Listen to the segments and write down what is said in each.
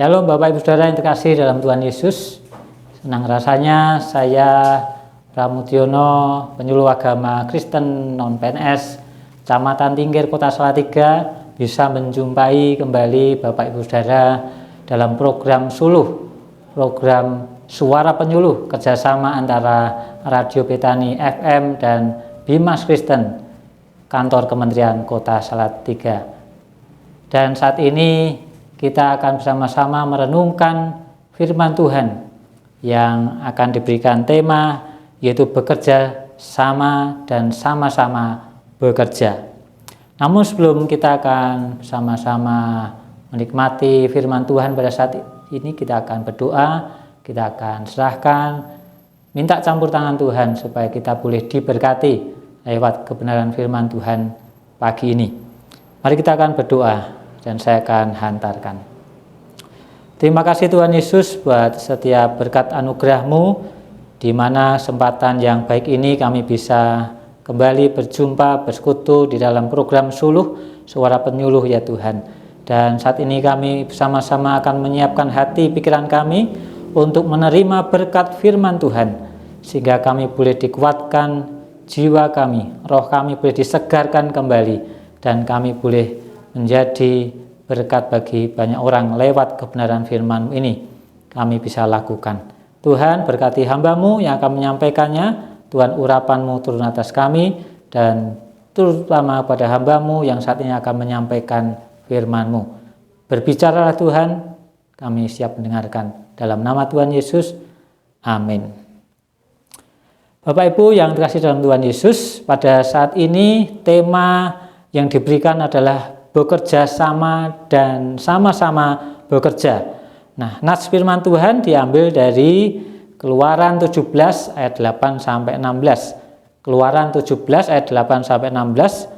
Shalom Bapak Ibu Saudara yang terkasih dalam Tuhan Yesus. Senang rasanya saya Pramudiono, penyuluh agama Kristen non-PNS, Kecamatan Tingkir, Kota Salatiga, bisa menjumpai kembali Bapak Ibu Saudara dalam program Suluh, program Suara Penyuluh, kerjasama antara Radio Betani FM dan Bimas Kristen, kantor Kementerian Kota Salatiga. Dan saat ini kita akan bersama-sama merenungkan firman Tuhan yang akan diberikan tema yaitu bekerja sama dan sama-sama bekerja. Namun sebelum kita akan bersama-sama menikmati firman Tuhan pada saat ini, kita akan berdoa, kita akan serahkan, minta campur tangan Tuhan supaya kita boleh diberkati lewat kebenaran firman Tuhan pagi ini. Mari kita akan berdoa dan saya akan hantarkan. Terima kasih Tuhan Yesus buat setiap berkat anugerah-Mu, di mana kesempatan yang baik ini kami bisa kembali berjumpa, bersekutu di dalam program Suluh, Suara Penyuluh ya Tuhan. Dan saat ini kami bersama-sama akan menyiapkan hati pikiran kami untuk menerima berkat firman Tuhan, sehingga kami boleh dikuatkan jiwa kami, roh kami boleh disegarkan kembali, dan kami boleh menjadi berkat bagi banyak orang lewat kebenaran firman ini kami bisa lakukan. Tuhan berkati hamba-Mu yang akan menyampaikannya. Tuhan urapan-Mu turun atas kami, dan terutama pada hamba-Mu yang saat ini akan menyampaikan firman-Mu. Berbicaralah Tuhan, kami siap mendengarkan. Dalam nama Tuhan Yesus, amin. Bapak Ibu yang terkasih dalam Tuhan Yesus, pada saat ini tema yang diberikan adalah bekerja sama dan sama-sama bekerja. Nah, nats firman Tuhan diambil dari Keluaran 17 ayat 8 sampai 16. Keluaran 17 ayat 8 sampai 16.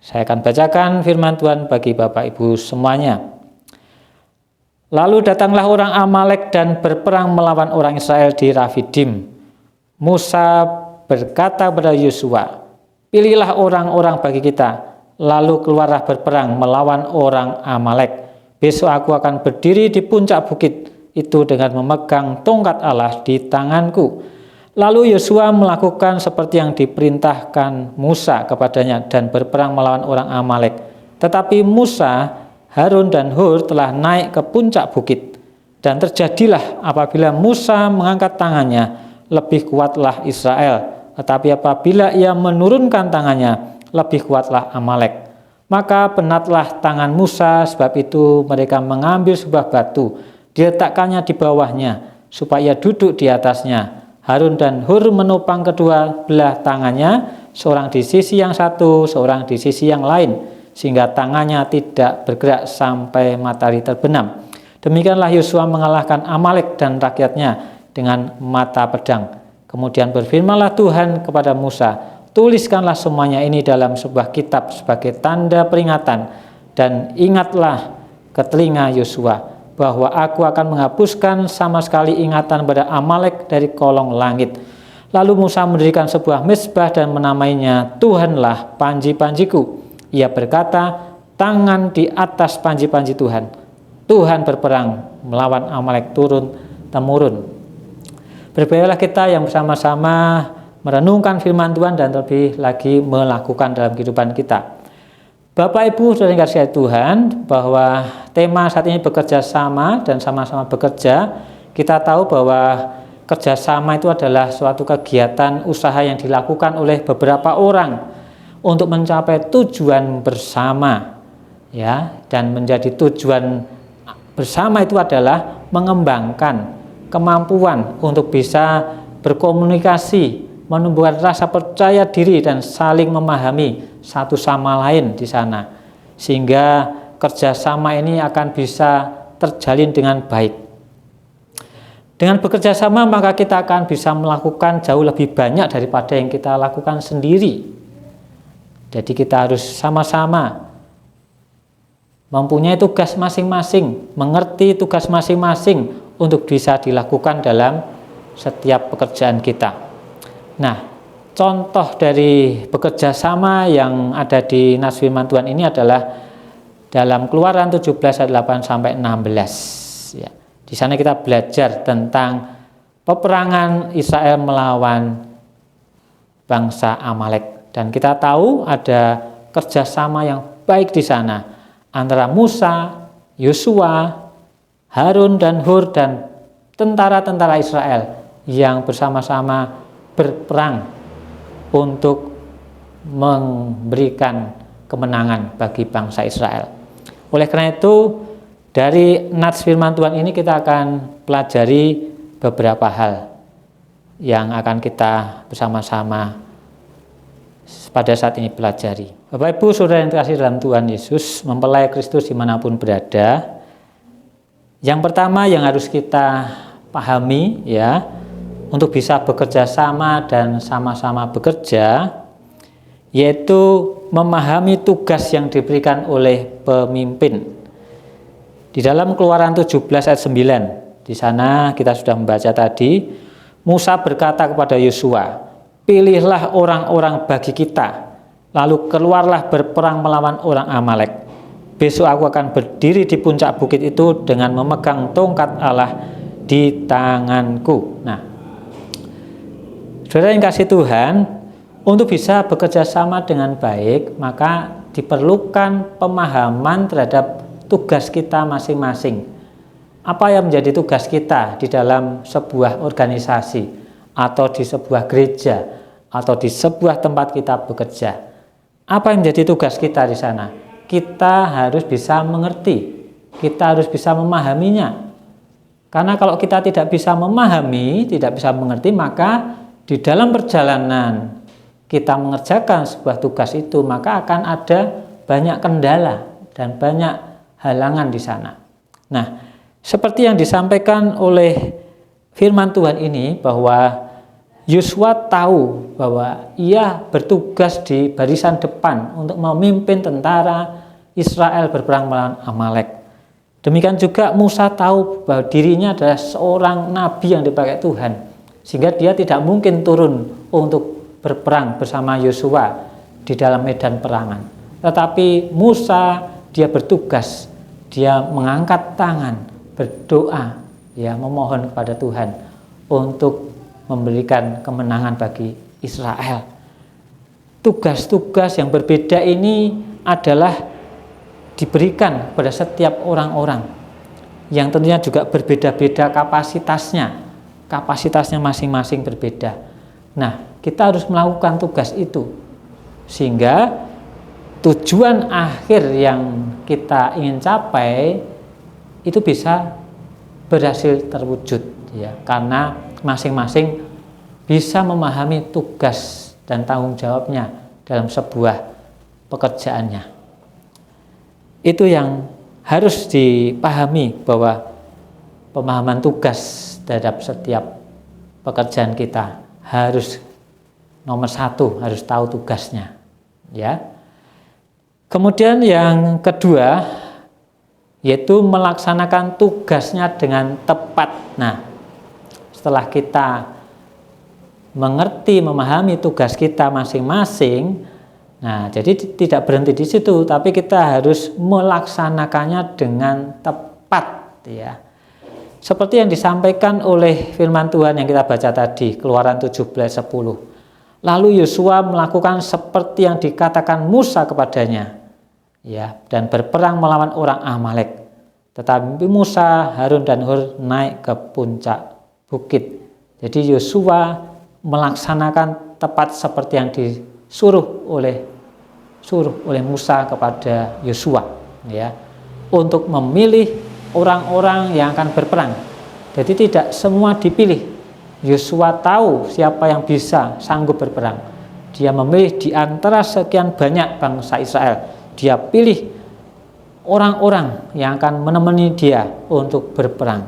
Saya akan bacakan firman Tuhan bagi Bapak Ibu semuanya. Lalu datanglah orang Amalek dan berperang melawan orang Israel di Rafidim. Musa berkata kepada Yosua, "Pilihlah orang-orang bagi kita, lalu keluarlah berperang melawan orang Amalek. Besok aku akan berdiri di puncak bukit itu dengan memegang tongkat Allah di tanganku." Lalu Yosua melakukan seperti yang diperintahkan Musa kepadanya dan berperang melawan orang Amalek. Tetapi Musa, Harun dan Hur telah naik ke puncak bukit. Dan terjadilah apabila Musa mengangkat tangannya, lebih kuatlah Israel. Tetapi apabila ia menurunkan tangannya, lebih kuatlah Amalek. Maka penatlah tangan Musa, sebab itu mereka mengambil sebuah batu, diletakkannya di bawahnya, supaya duduk di atasnya. Harun dan Hur menopang kedua belah tangannya, seorang di sisi yang satu, seorang di sisi yang lain, sehingga tangannya tidak bergerak sampai matahari terbenam. Demikianlah Yosua mengalahkan Amalek dan rakyatnya dengan mata pedang. Kemudian berfirmanlah Tuhan kepada Musa, "Tuliskanlah semuanya ini dalam sebuah kitab sebagai tanda peringatan, dan ingatlah ke telinga Yosua bahwa aku akan menghapuskan sama sekali ingatan pada Amalek dari kolong langit." Lalu Musa mendirikan sebuah mezbah dan menamainya Tuhanlah panji-panjiku. Ia berkata, "Tangan di atas panji-panji Tuhan. Tuhan berperang melawan Amalek turun-temurun." Berbahagialah kita yang bersama-sama merenungkan firman Tuhan dan lebih lagi melakukan dalam kehidupan kita. Bapak Ibu saudara yang dikasihi Tuhan, bahwa tema saat ini bekerja sama dan sama-sama bekerja. Kita tahu bahwa kerjasama itu adalah suatu kegiatan usaha yang dilakukan oleh beberapa orang untuk mencapai tujuan bersama, ya. Dan menjadi tujuan bersama itu adalah mengembangkan kemampuan untuk bisa berkomunikasi, menumbuhkan rasa percaya diri dan saling memahami satu sama lain di sana, sehingga kerjasama ini akan bisa terjalin dengan baik. Dengan bekerja sama maka kita akan bisa melakukan jauh lebih banyak daripada yang kita lakukan sendiri. Jadi kita harus sama-sama mempunyai tugas masing-masing, mengerti tugas masing-masing untuk bisa dilakukan dalam setiap pekerjaan kita. Nah, contoh dari bekerja sama yang ada di nas firman Tuhan ini adalah dalam Keluaran 17 ayat 8 sampai 16 ya. Di sana kita belajar tentang peperangan Israel melawan bangsa Amalek, dan kita tahu ada kerjasama yang baik di sana antara Musa, Yosua, Harun dan Hur dan tentara-tentara Israel yang bersama-sama berperang untuk memberikan kemenangan bagi bangsa Israel. Oleh karena itu, dari nats firman Tuhan ini kita akan pelajari beberapa hal yang akan kita bersama-sama pada saat ini pelajari. Bapak Ibu Saudara yang terkasih dalam Tuhan Yesus, mempelai Kristus dimanapun berada, yang pertama yang harus kita pahami ya, untuk bisa bekerja sama dan sama-sama bekerja, yaitu memahami tugas yang diberikan oleh pemimpin. Di dalam Keluaran 17 ayat 9, di sana kita sudah membaca tadi, Musa berkata kepada Yosua, pilihlah orang-orang bagi kita, lalu keluarlah berperang melawan orang Amalek. Besok aku akan berdiri di puncak bukit itu dengan memegang tongkat Allah di tanganku. Nah, saudara yang kasih Tuhan, untuk bisa bekerja sama dengan baik, maka diperlukan pemahaman terhadap tugas kita masing-masing. Apa yang menjadi tugas kita di dalam sebuah organisasi, atau di sebuah gereja, atau di sebuah tempat kita bekerja. Apa yang menjadi tugas kita di sana? Kita harus bisa mengerti, kita harus bisa memahaminya. Karena kalau kita tidak bisa memahami, tidak bisa mengerti, maka di dalam perjalanan kita mengerjakan sebuah tugas itu, maka akan ada banyak kendala dan banyak halangan di sana. Nah, seperti yang disampaikan oleh firman Tuhan ini, bahwa Yosua tahu bahwa ia bertugas di barisan depan untuk memimpin tentara Israel berperang melawan Amalek. Demikian juga Musa tahu bahwa dirinya adalah seorang nabi yang dipakai Tuhan, sehingga dia tidak mungkin turun untuk berperang bersama Yosua di dalam medan perangan. Tetapi Musa, dia bertugas, dia mengangkat tangan, berdoa, ya, memohon kepada Tuhan untuk memberikan kemenangan bagi Israel. Tugas-tugas yang berbeda ini adalah diberikan kepada setiap orang-orang yang tentunya juga berbeda-beda kapasitasnya masing-masing berbeda. Nah, kita harus melakukan tugas itu sehingga tujuan akhir yang kita ingin capai itu bisa berhasil terwujud ya, karena masing-masing bisa memahami tugas dan tanggung jawabnya dalam sebuah pekerjaannya. Itu yang harus dipahami, bahwa pemahaman tugas terhadap setiap pekerjaan kita harus nomor satu, harus tahu tugasnya ya. Kemudian yang kedua, yaitu melaksanakan tugasnya dengan tepat. Nah, setelah kita mengerti, memahami tugas kita masing-masing, nah, jadi tidak berhenti di situ, tapi kita harus melaksanakannya dengan tepat ya. Seperti yang disampaikan oleh firman Tuhan yang kita baca tadi, Keluaran 17:10. Lalu Yosua melakukan seperti yang dikatakan Musa kepadanya, ya, dan berperang melawan orang Amalek. Tetapi Musa, Harun dan Hur naik ke puncak bukit. Jadi Yosua melaksanakan tepat seperti yang disuruh oleh Musa kepada Yosua, ya, untuk memilih orang-orang yang akan berperang. Jadi tidak semua dipilih. Yosua tahu siapa yang bisa sanggup berperang. Dia memilih di antara sekian banyak bangsa Israel. Dia pilih orang-orang yang akan menemani dia untuk berperang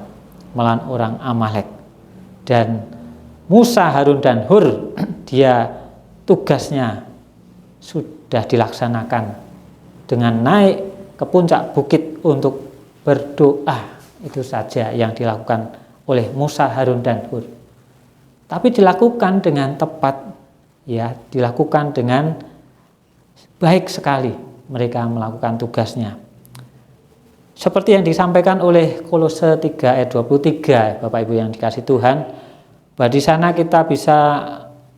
melawan orang Amalek. Dan Musa, Harun dan Hur, dia tugasnya sudah dilaksanakan dengan naik ke puncak bukit untuk berdoa. Itu saja yang dilakukan oleh Musa, Harun dan Hur. Tapi dilakukan dengan tepat, ya, dilakukan dengan baik sekali. Mereka melakukan tugasnya. Seperti yang disampaikan oleh Kolose 3 ayat 23, Bapak Ibu yang dikasihi Tuhan, bahwa di sana kita bisa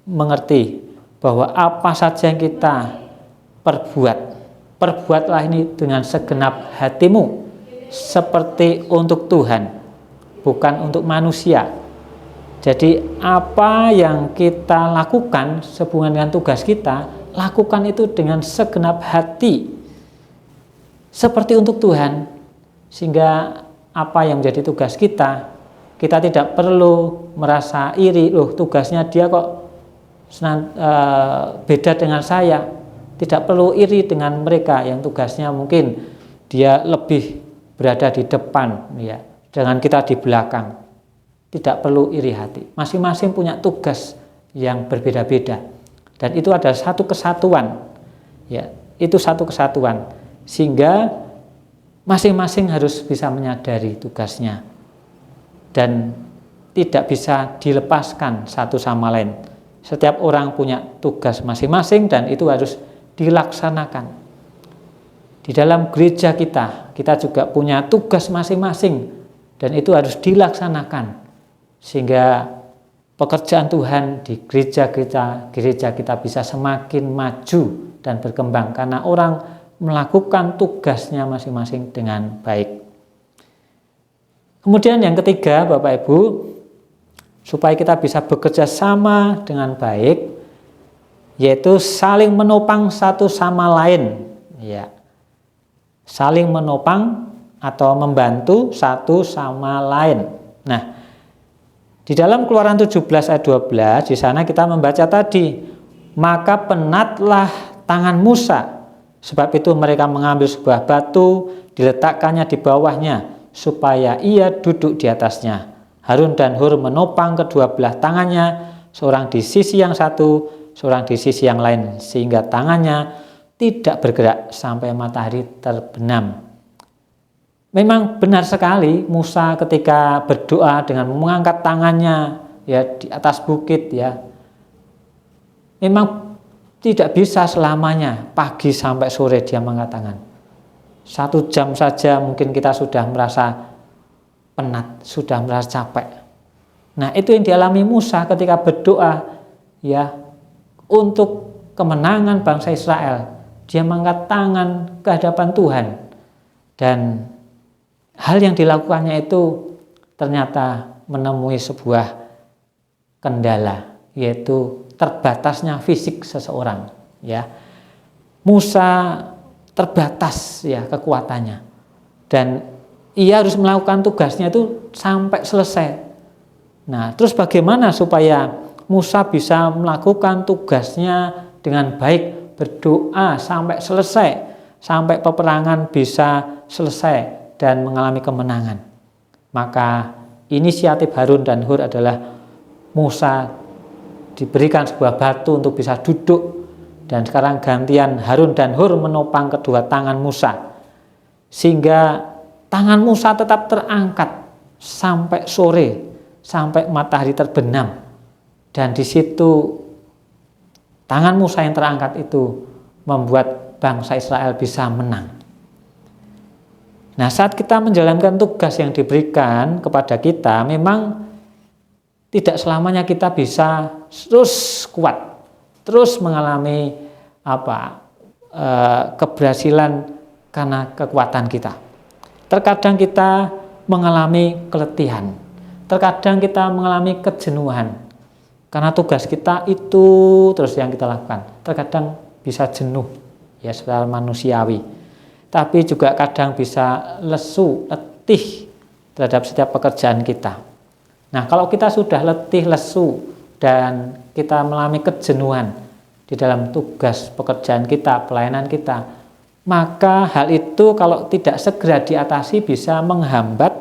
mengerti bahwa apa saja yang kita perbuatlah ini dengan segenap hatimu, seperti untuk Tuhan, bukan untuk manusia. Jadi apa yang kita lakukan sehubungan dengan tugas kita, lakukan itu dengan segenap hati, seperti untuk Tuhan. Sehingga apa yang menjadi tugas kita tidak perlu merasa iri, loh tugasnya dia kok beda dengan saya. Tidak perlu iri dengan mereka yang tugasnya mungkin dia lebih berada di depan, ya, dengan kita di belakang. Tidak perlu iri hati. Masing-masing punya tugas yang berbeda-beda, dan itu ada satu kesatuan, ya, itu satu kesatuan, sehingga masing-masing harus bisa menyadari tugasnya dan tidak bisa dilepaskan satu sama lain. Setiap orang punya tugas masing-masing dan itu harus dilaksanakan. Di dalam gereja kita juga punya tugas masing-masing dan itu harus dilaksanakan, sehingga pekerjaan Tuhan di gereja kita bisa semakin maju dan berkembang karena orang melakukan tugasnya masing-masing dengan baik. Kemudian yang ketiga, Bapak Ibu, supaya kita bisa bekerja sama dengan baik, yaitu saling menopang satu sama lain, ya. Saling menopang atau membantu satu sama lain. Nah, di dalam Keluaran 17 ayat 12, di sana kita membaca tadi, maka penatlah tangan Musa. Sebab itu mereka mengambil sebuah batu, diletakkannya di bawahnya, supaya ia duduk di atasnya. Harun dan Hur menopang kedua belah tangannya, seorang di sisi yang satu, seorang di sisi yang lain, sehingga tangannya tidak bergerak sampai matahari terbenam. Memang benar sekali Musa ketika berdoa dengan mengangkat tangannya, ya, di atas bukit, ya. Memang tidak bisa selamanya pagi sampai sore dia mengangkat tangan. 1 jam saja mungkin kita sudah merasa penat, sudah merasa capek. Nah, itu yang dialami Musa ketika berdoa, ya, untuk kemenangan bangsa Israel. Dia mengangkat tangan ke hadapan Tuhan, dan hal yang dilakukannya itu ternyata menemui sebuah kendala, yaitu terbatasnya fisik seseorang, ya. Musa terbatas, ya, kekuatannya, dan ia harus melakukan tugasnya itu sampai selesai. Nah, terus bagaimana supaya Musa bisa melakukan tugasnya dengan baik, berdoa sampai selesai, sampai peperangan bisa selesai dan mengalami kemenangan? Maka inisiatif Harun dan Hur adalah Musa diberikan sebuah batu untuk bisa duduk, dan sekarang gantian Harun dan Hur menopang kedua tangan Musa, sehingga tangan Musa tetap terangkat sampai sore, sampai matahari terbenam, dan di situ tangan Musa yang terangkat itu membuat bangsa Israel bisa menang. Nah, saat kita menjalankan tugas yang diberikan kepada kita, memang tidak selamanya kita bisa terus kuat, terus mengalami keberhasilan karena kekuatan kita. Terkadang kita mengalami keletihan, terkadang kita mengalami kejenuhan karena tugas kita itu terus yang kita lakukan. Terkadang bisa jenuh, ya, secara manusiawi, tapi juga kadang bisa lesu, letih terhadap setiap pekerjaan kita. Nah, kalau kita sudah letih, lesu, dan kita mengalami kejenuhan di dalam tugas pekerjaan kita, pelayanan kita, maka hal itu kalau tidak segera diatasi bisa menghambat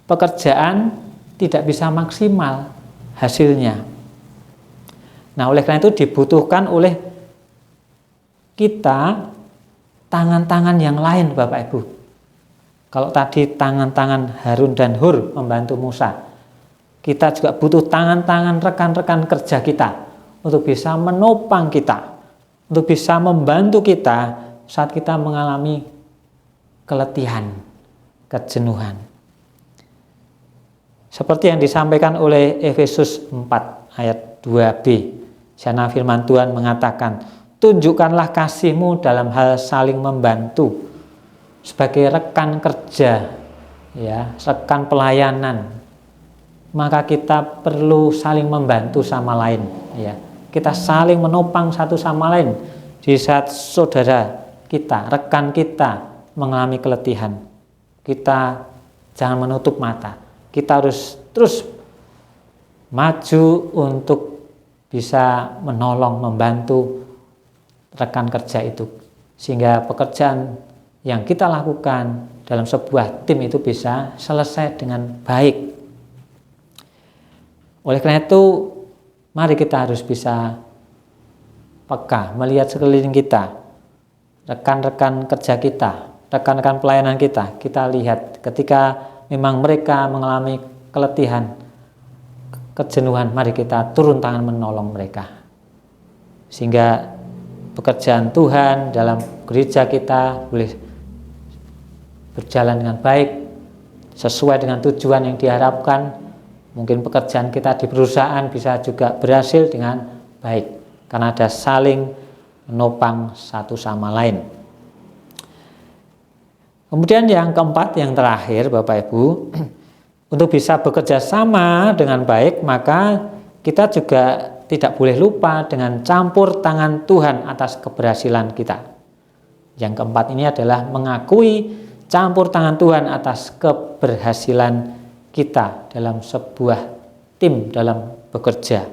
pekerjaan, tidak bisa maksimal hasilnya. Nah, oleh karena itu dibutuhkan oleh kita tangan-tangan yang lain, Bapak Ibu. Kalau tadi tangan-tangan Harun dan Hur membantu Musa, kita juga butuh tangan-tangan rekan-rekan kerja kita untuk bisa menopang kita, untuk bisa membantu kita saat kita mengalami keletihan, kejenuhan. Seperti yang disampaikan oleh Efesus 4 ayat 2b. Sana firman Tuhan mengatakan, tunjukkanlah kasihmu dalam hal saling membantu sebagai rekan kerja, ya, rekan pelayanan. Maka kita perlu saling membantu sama lain, ya. Kita saling menopang satu sama lain di saat saudara kita, rekan kita mengalami keletihan. Kita jangan menutup mata. Kita harus terus maju untuk bisa menolong, membantu rekan kerja itu, sehingga pekerjaan yang kita lakukan dalam sebuah tim itu bisa selesai dengan baik. Oleh karena itu, mari kita harus bisa peka melihat sekeliling kita, rekan-rekan kerja kita, rekan-rekan pelayanan kita. Kita lihat ketika memang mereka mengalami keletihan, kejenuhan, mari kita turun tangan menolong mereka, sehingga pekerjaan Tuhan dalam gereja kita boleh berjalan dengan baik, sesuai dengan tujuan yang diharapkan. Mungkin pekerjaan kita di perusahaan bisa juga berhasil dengan baik, karena ada saling menopang satu sama lain. Kemudian yang keempat, yang terakhir Bapak Ibu, untuk bisa bekerja sama dengan baik, maka kita juga tidak boleh lupa dengan campur tangan Tuhan atas keberhasilan kita. Yang keempat ini adalah mengakui campur tangan Tuhan atas keberhasilan kita dalam sebuah tim dalam bekerja.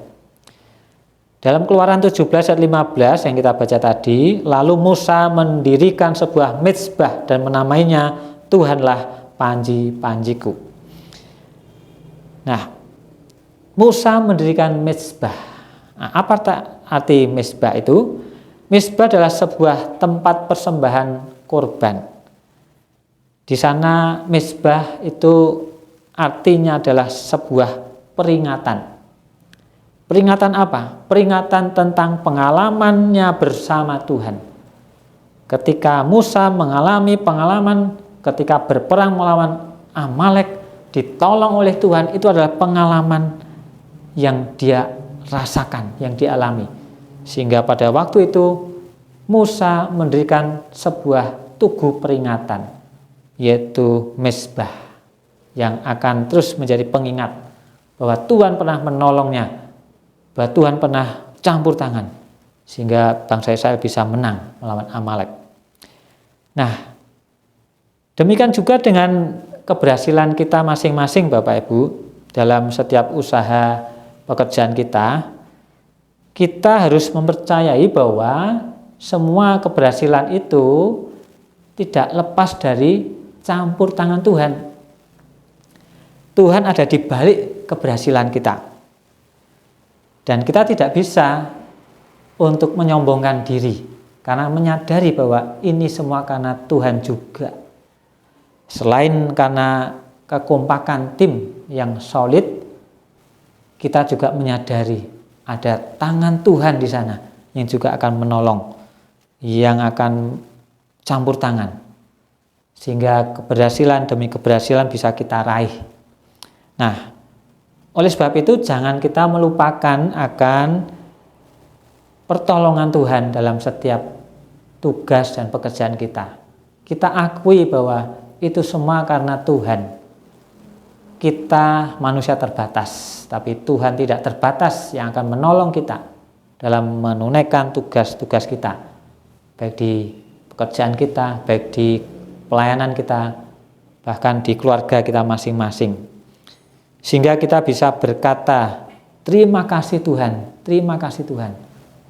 Dalam Keluaran 17 ayat 15 yang kita baca tadi, lalu Musa mendirikan sebuah mezbah dan menamainya Tuhanlah panji-panjiku. Nah, Musa mendirikan mezbah. Nah, apa arti mezbah itu? Mezbah adalah sebuah tempat persembahan korban. Di sana mezbah itu artinya adalah sebuah peringatan. Peringatan apa? Peringatan tentang pengalamannya bersama Tuhan. Ketika Musa mengalami pengalaman ketika berperang melawan Amalek, ditolong oleh Tuhan, itu adalah pengalaman yang dia rasakan, yang dialami. Sehingga pada waktu itu Musa mendirikan sebuah tugu peringatan, yaitu mezbah, yang akan terus menjadi pengingat bahwa Tuhan pernah menolongnya, bahwa Tuhan pernah campur tangan sehingga bangsa Israel bisa menang melawan Amalek. Nah, demikian juga dengan keberhasilan kita masing-masing Bapak Ibu dalam setiap usaha pekerjaan kita. Kita harus mempercayai bahwa semua keberhasilan itu tidak lepas dari campur tangan Tuhan. Tuhan ada di balik keberhasilan kita. Dan kita tidak bisa untuk menyombongkan diri, karena menyadari bahwa ini semua karena Tuhan juga. Selain karena kekompakan tim yang solid, kita juga menyadari ada tangan Tuhan di sana yang juga akan menolong, yang akan campur tangan, sehingga keberhasilan demi keberhasilan bisa kita raih. Nah, oleh sebab itu jangan kita melupakan akan pertolongan Tuhan dalam setiap tugas dan pekerjaan kita. Kita akui bahwa itu semua karena Tuhan. Kita manusia terbatas, tapi Tuhan tidak terbatas yang akan menolong kita dalam menunaikan tugas-tugas kita, baik di pekerjaan kita, baik di pelayanan kita, bahkan di keluarga kita masing-masing. Sehingga kita bisa berkata, terima kasih Tuhan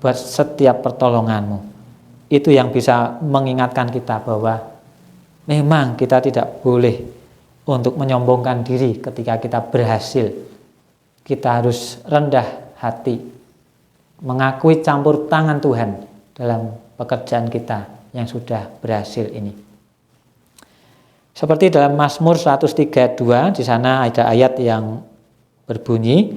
buat setiap pertolonganmu. Itu yang bisa mengingatkan kita bahwa memang kita tidak boleh untuk menyombongkan diri ketika kita berhasil. Kita harus rendah hati, mengakui campur tangan Tuhan dalam pekerjaan kita yang sudah berhasil ini. Seperti dalam Mazmur 132, di sana ada ayat yang berbunyi,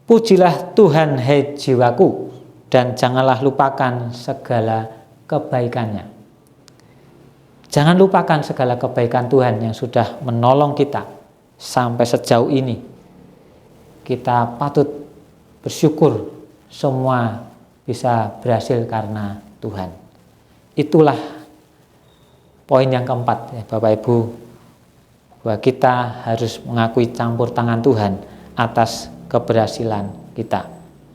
pujilah Tuhan hai jiwaku, dan janganlah lupakan segala kebaikannya. Jangan lupakan segala kebaikan Tuhan yang sudah menolong kita sampai sejauh ini. Kita patut bersyukur semua bisa berhasil karena Tuhan. Itulah poin yang keempat ya Bapak Ibu, bahwa kita harus mengakui campur tangan Tuhan atas keberhasilan kita.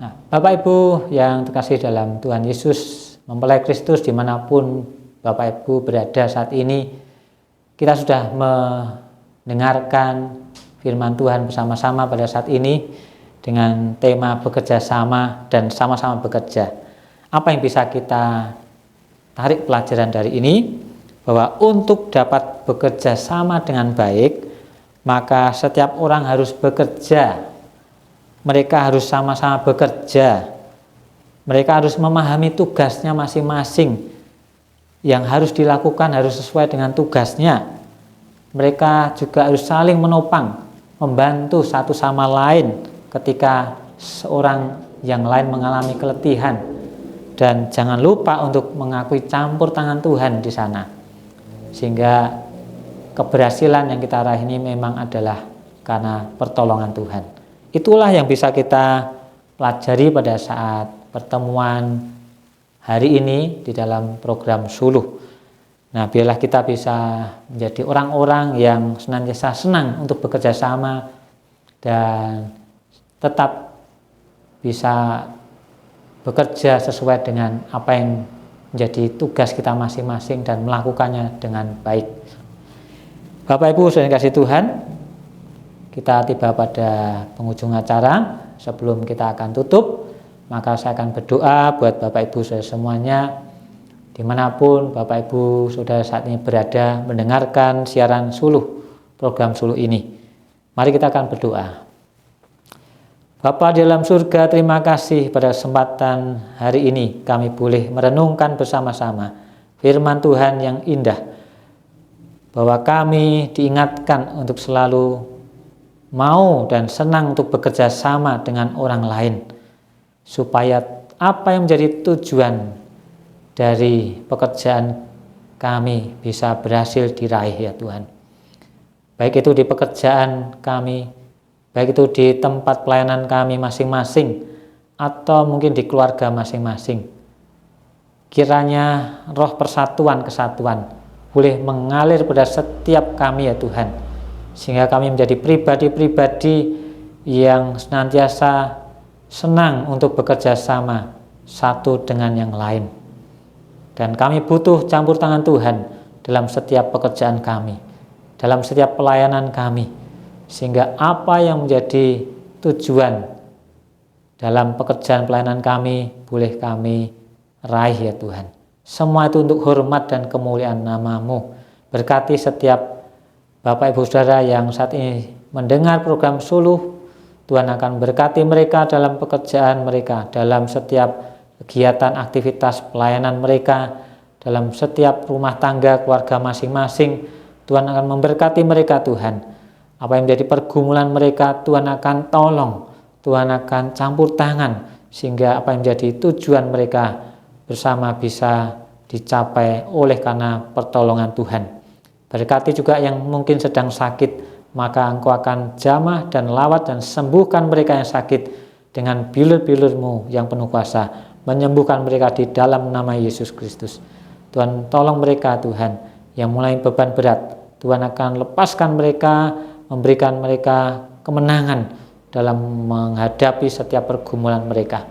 Nah, Bapak Ibu yang terkasih dalam Tuhan Yesus, mempelai Kristus dimanapun Bapak Ibu berada saat ini, kita sudah mendengarkan firman Tuhan bersama-sama pada saat ini dengan tema bekerja sama dan sama-sama bekerja. Apa yang bisa kita tarik pelajaran dari ini? Bahwa untuk dapat bekerja sama dengan baik, maka setiap orang harus bekerja. Mereka harus sama-sama bekerja. Mereka harus memahami tugasnya masing-masing. Yang harus dilakukan harus sesuai dengan tugasnya. Mereka juga harus saling menopang, membantu satu sama lain ketika seorang yang lain mengalami keletihan. Dan jangan lupa untuk mengakui campur tangan Tuhan di sana. Sehingga keberhasilan yang kita raih ini memang adalah karena pertolongan Tuhan. Itulah yang bisa kita pelajari pada saat pertemuan hari ini di dalam program Suluh. Nah, biarlah kita bisa menjadi orang-orang yang senantiasa senang untuk bekerja sama dan tetap bisa bekerja sesuai dengan apa yang menjadi tugas kita masing-masing dan melakukannya dengan baik. Bapak Ibu saudara kasih Tuhan, kita tiba pada penghujung acara. Sebelum kita akan tutup, maka saya akan berdoa buat Bapak Ibu saudara semuanya, dimanapun Bapak Ibu saudara saat ini berada mendengarkan siaran Suluh, program Suluh ini. Mari kita akan berdoa. Bapa di dalam surga, terima kasih pada kesempatan hari ini kami boleh merenungkan bersama-sama firman Tuhan yang indah, bahwa kami diingatkan untuk selalu mau dan senang untuk bekerja sama dengan orang lain, supaya apa yang menjadi tujuan dari pekerjaan kami bisa berhasil diraih ya Tuhan. Baik itu di pekerjaan kami, baik itu di tempat pelayanan kami masing-masing, atau mungkin di keluarga masing-masing. Kiranya roh persatuan kesatuan boleh mengalir pada setiap kami ya Tuhan, sehingga kami menjadi pribadi-pribadi yang senantiasa senang untuk bekerja sama satu dengan yang lain. Dan kami butuh campur tangan Tuhan dalam setiap pekerjaan kami, dalam setiap pelayanan kami, sehingga apa yang menjadi tujuan dalam pekerjaan pelayanan kami boleh kami raih ya Tuhan. Semua itu untuk hormat dan kemuliaan nama-Mu. Berkati setiap Bapak Ibu Saudara yang saat ini mendengar program Suluh. Tuhan akan berkati mereka dalam pekerjaan mereka, dalam setiap kegiatan aktivitas pelayanan mereka, dalam setiap rumah tangga keluarga masing-masing. Tuhan akan memberkati mereka Tuhan. Apa yang menjadi pergumulan mereka Tuhan akan tolong, Tuhan akan campur tangan, sehingga apa yang menjadi tujuan mereka bersama bisa dicapai oleh karena pertolongan Tuhan. Berkati juga yang mungkin sedang sakit, maka Engkau akan jamah dan lawat dan sembuhkan mereka yang sakit dengan bilur-bilur-Mu yang penuh kuasa, menyembuhkan mereka di dalam nama Yesus Kristus. Tuhan tolong mereka Tuhan, yang mulai beban berat, Tuhan akan lepaskan mereka, memberikan mereka kemenangan dalam menghadapi setiap pergumulan mereka.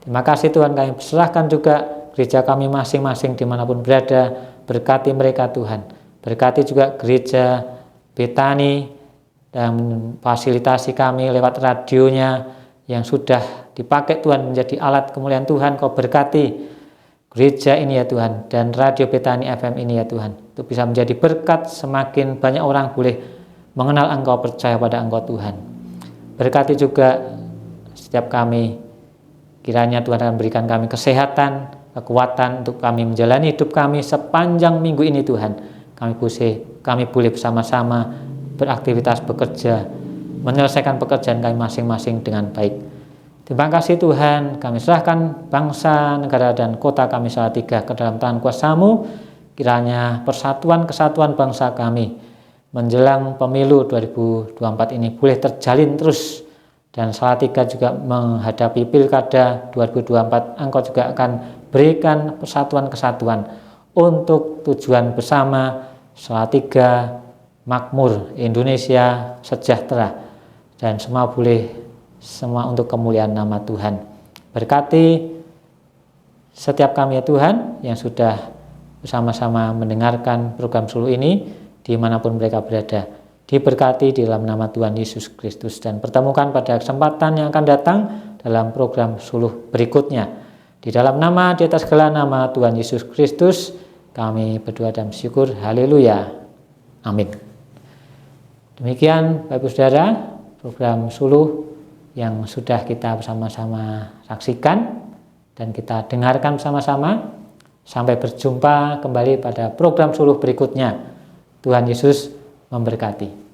Terima kasih Tuhan, kami serahkan juga gereja kami masing-masing dimanapun berada. Berkati mereka Tuhan, berkati juga gereja Betani dan fasilitasi kami lewat radionya yang sudah dipakai Tuhan menjadi alat kemuliaan Tuhan. Kau berkati gereja ini ya Tuhan, dan radio Betani FM ini ya Tuhan, untuk bisa menjadi berkat, semakin banyak orang boleh mengenal Engkau, percaya pada Engkau Tuhan. Berkati juga setiap kami, kiranya Tuhan akan berikan kami kesehatan, kekuatan untuk kami menjalani hidup kami sepanjang minggu ini Tuhan. Kami boleh bersama-sama beraktivitas bekerja, menyelesaikan pekerjaan kami masing-masing dengan baik. Terima kasih Tuhan, kami serahkan bangsa, negara, dan kota kami Salatiga ke dalam tangan kuasa-Mu. kiranya persatuan kesatuan bangsa kami menjelang pemilu 2024 ini boleh terjalin terus, dan Salatiga juga menghadapi pilkada 2024, Engkau juga akan berikan persatuan kesatuan untuk tujuan bersama Salatiga makmur, Indonesia sejahtera, dan semua untuk kemuliaan nama Tuhan. Berkati setiap kami ya Tuhan yang sudah bersama-sama mendengarkan program Suluh ini dimanapun mereka berada. Diberkati di dalam nama Tuhan Yesus Kristus, dan pertemukan pada kesempatan yang akan datang dalam program Suluh berikutnya. Di dalam nama di atas segala nama Tuhan Yesus Kristus kami berdoa dan bersyukur. Haleluya. Amin. Demikian Bapak Ibu Saudara, program Suluh yang sudah kita bersama-sama saksikan dan kita dengarkan bersama-sama. Sampai berjumpa kembali pada program Suluh berikutnya. Tuhan Yesus memberkati.